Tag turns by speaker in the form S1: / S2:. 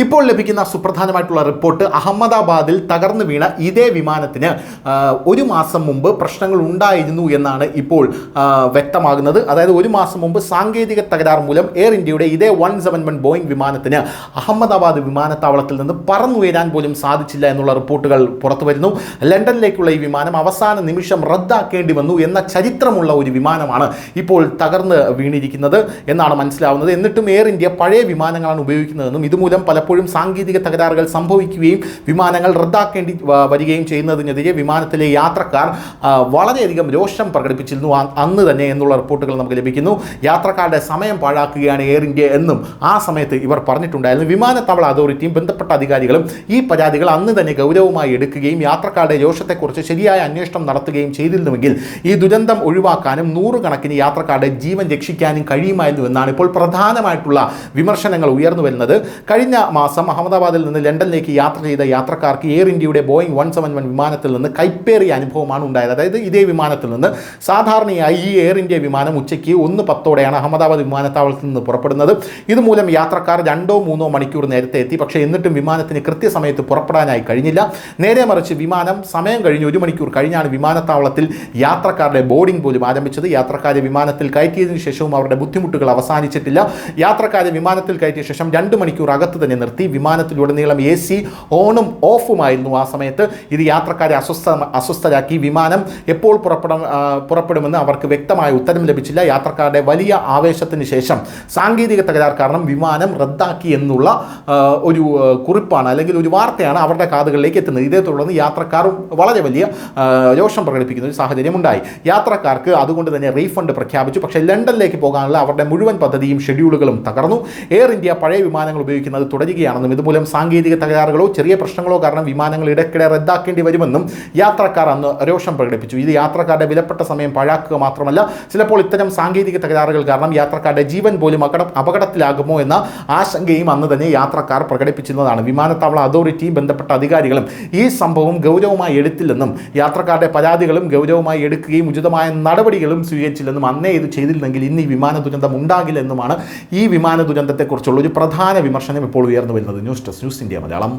S1: ഇപ്പോൾ ലഭിക്കുന്ന സുപ്രധാനമായിട്ടുള്ള റിപ്പോർട്ട് അഹമ്മദാബാദിൽ തകർന്നു വീണ ഇതേ വിമാനത്തിന് ഒരു മാസം മുമ്പ് പ്രശ്നങ്ങൾ ഉണ്ടായിരുന്നു എന്നാണ് ഇപ്പോൾ വ്യക്തമാകുന്നത്. അതായത് ഒരു മാസം മുമ്പ് സാങ്കേതിക തകരാർ മൂലം എയർ ഇന്ത്യയുടെ ഇതേ 171 ബോയിങ് വിമാനത്തിന് അഹമ്മദാബാദ് വിമാനത്താവളത്തിൽ നിന്ന് പറന്നുയരാൻ പോലും സാധിച്ചില്ല എന്നുള്ള റിപ്പോർട്ടുകൾ പുറത്തു വരുന്നു. ലണ്ടനിലേക്കുള്ള ഈ വിമാനം അവസാന നിമിഷം റദ്ദാക്കേണ്ടി വന്നു എന്ന ചരിത്രമുള്ള ഒരു വിമാനമാണ് ഇപ്പോൾ തകർന്ന് വീണിരിക്കുന്നത് എന്നാണ് മനസ്സിലാവുന്നത്. എന്നിട്ടും എയർ ഇന്ത്യ പഴയ വിമാനങ്ങളാണ് ഉപയോഗിക്കുന്നതെന്നും ഇതുമൂലം പലപ്പോഴും സാങ്കേതിക തകരാറുകൾ സംഭവിക്കുകയും വിമാനങ്ങൾ റദ്ദാക്കേണ്ടി വരികയും ചെയ്യുന്നതിനെതിരെ വിമാനത്തിലെ യാത്രക്കാർ വളരെയധികം രോഷം പ്രകടിപ്പിച്ചിരുന്നു അന്ന് തന്നെ എന്നുള്ള റിപ്പോർട്ടുകൾ നമുക്ക് ലഭിക്കുന്നു. യാത്രക്കാരുടെ സമയം പാഴാക്കുകയാണ് എയർ ഇന്ത്യ എന്നും ആ സമയത്ത് ഇവർ പറഞ്ഞിട്ടുണ്ടായിരുന്നു. വിമാനത്താവള അതോറിറ്റിയും ബന്ധപ്പെട്ട അധികാരികളും ഈ പരാതികൾ അന്ന് തന്നെ ഗൗരവമായി എടുക്കുകയും യാത്രക്കാരുടെ രോഷത്തെക്കുറിച്ച് ശരിയായ അന്വേഷണം നടത്തുകയും ചെയ്തിരുന്നുവെങ്കിൽ ഈ ദുരന്തം ഒഴിവാക്കാനും നൂറുകണക്കിന് യാത്രക്കാരുടെ ജീവൻ രക്ഷിക്കാനും കഴിയുമായിരുന്നു എന്നാണ് ഇപ്പോൾ പ്രധാനമായിട്ടുള്ള വിമർശനങ്ങൾ ഉയർന്നു വരുന്നത്. കഴിഞ്ഞ മാസം അഹമ്മദാബാദിൽ നിന്ന് ലണ്ടനിലേക്ക് യാത്ര ചെയ്ത യാത്രക്കാർക്ക് എയർ ഇന്ത്യയുടെ ബോയിങ് 171 വിമാനത്തിൽ നിന്ന് കൈപ്പേറിയ അനുഭവമാണ് ഉണ്ടായത്. അതായത് ഇതേ വിമാനത്തിൽ നിന്ന് സാധാരണയായി ഈ എയർ ഇന്ത്യ വിമാനം ഉച്ചയ്ക്ക് 1:10 അഹമ്മദാബാദ് വിമാനത്താവളത്തിൽ നിന്ന് പുറപ്പെടുന്നത്. ഇതുമൂലം യാത്രക്കാർ 2-3 മണിക്കൂർ നേരത്തെ എത്തി. പക്ഷേ എന്നിട്ടും വിമാനത്തിന് കൃത്യസമയത്ത് പുറപ്പെടാനായി കഴിഞ്ഞില്ല. നേരെ മറിച്ച് വിമാനം സമയം കഴിഞ്ഞ് 1 മണിക്കൂർ കഴിഞ്ഞാണ് വിമാനത്താവളത്തിൽ യാത്രക്കാരുടെ ബോർഡിംഗ് പോലും ആരംഭിച്ചത്. യാത്രക്കാരെ വിമാനത്തിൽ കയറ്റിയതിനു ശേഷവും അവരുടെ ബുദ്ധിമുട്ടുകൾ അവസാനിച്ചിട്ടില്ല. യാത്രക്കാരെ വിമാനത്തിൽ കയറ്റിയ ശേഷം 2 മണിക്കൂർ അകത്ത് തന്നെ നിർത്തി. വിമാനത്തിലുടനീളം AC ഓണും ഓഫുമായിരുന്നു ആ സമയത്ത്. ഇത് യാത്രക്കാരെ അസ്വസ്ഥരാക്കി. വിമാനം എപ്പോൾ പുറപ്പെടുമെന്ന് അവർക്ക് വ്യക്തമായ ഉത്തരം ലഭിച്ചില്ല. യാത്രക്കാരുടെ വലിയ ആവേശത്തിന് ശേഷം സാങ്കേതിക തകരാർ കാരണം വിമാനം റദ്ദാക്കി എന്നുള്ള ഒരു കുറിപ്പാണ് അല്ലെങ്കിൽ ഒരു വാർത്തയാണ് അവരുടെ കാതുകളിലേക്ക് എത്തുന്നത്. ഇതേ തുടർന്ന് യാത്രക്കാർ വളരെ വലിയ രോഷം പ്രകടിപ്പിക്കുന്ന ഒരു സാഹചര്യം ഉണ്ടായി. യാത്രക്കാർക്ക് അതുകൊണ്ട് തന്നെ റീഫണ്ട് പ്രഖ്യാപിച്ചു. പക്ഷേ ലണ്ടനിലേക്ക് പോകാനുള്ള അവരുടെ മുഴുവൻ പദ്ധതിയും ഷെഡ്യൂളുകളും തകർന്നു. എയർ ഇന്ത്യ പഴയ വിമാനങ്ങൾ ഉപയോഗിക്കുന്നത് തുടരുകയാണെന്നും ഇതുമൂലം സാങ്കേതിക തകരാറുകളോ ചെറിയ പ്രശ്നങ്ങളോ കാരണം വിമാനങ്ങൾ ഇടയ്ക്കിടെ റദ്ദാക്കേണ്ടി വരുമെന്നും യാത്രക്കാർ അന്ന് രോഷം പ്രകടിപ്പിച്ചു. ഇത് യാത്രക്കാരുടെ വിലപ്പെട്ട സമയം പാഴാക്കുക മാത്രമല്ല, ചിലപ്പോൾ ഇത്തരം സാങ്കേതിക തകരാറുകൾ കാരണം യാത്രക്കാരുടെ ജീവൻ പോലും അപകടത്തിലാകുമോ എന്ന ആശങ്കയും അന്ന് തന്നെ യാത്രക്കാർ പ്രകടിപ്പിച്ചിരുന്നതാണ്. വിമാനത്താവള അതോറിറ്റിയും ബന്ധപ്പെട്ട അധികാരികളും ഈ സംഭവം ഗൗരവമായി എടുത്തില്ലെന്നും യാത്രക്കാരുടെ പരാതികളും ഗൗരവമായി എടുക്കുകയും ഉചിതമായ നടപടികളും സ്വീകരിച്ചില്ലെന്നും അന്നേ ഇത് ചെയ്തിരുന്നെങ്കിൽ ഇന്ന് ഈ വിമാന ദുരന്തം ഉണ്ടാകില്ലെന്നുമാണ് ഈ വിമാന ദുരന്തത്തെക്കുറിച്ചുള്ള ഒരു പ്രധാന വിമർശനം ഇപ്പോൾ ഉയർന്നു വരുന്നത്. News desk news India Malayalam.